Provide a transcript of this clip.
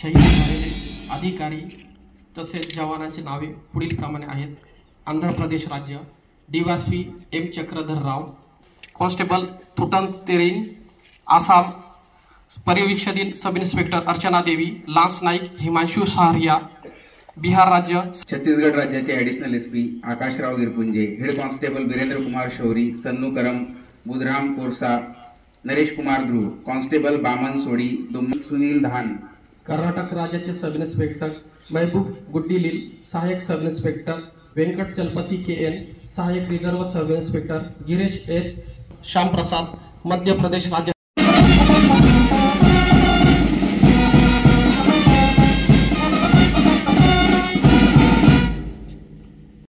शहीद झालेले अधिकारी तसेच जवानांची नावे पुढील प्रमाणे आहेत. आंध्र प्रदेश राज्य DYSP M Chakradhar Rao, constable Thutan Tering, Assam परिवीक्षाधीन sub inspector Archana Devi, lance Naik Himanshu Saharia, Bihar राज्य छत्तीसगढ़ राज्याचे additional SP Akashrao Girpunje, head constable Virendra Kumar Shouri, Sannu Karam, Budhram Korsa, Naresh Kumar Dhruv, constable Baman Sodi, Sunil धान. कर्नाटक राज्याचे सब इन्स्पेक्टर महबूब गुड्डीलील, सहायक sub inspector Venkat Chalapathi KN, सहायक reserve sub inspector Girish S, Shyam Prasad. Madhya Pradesh राज्य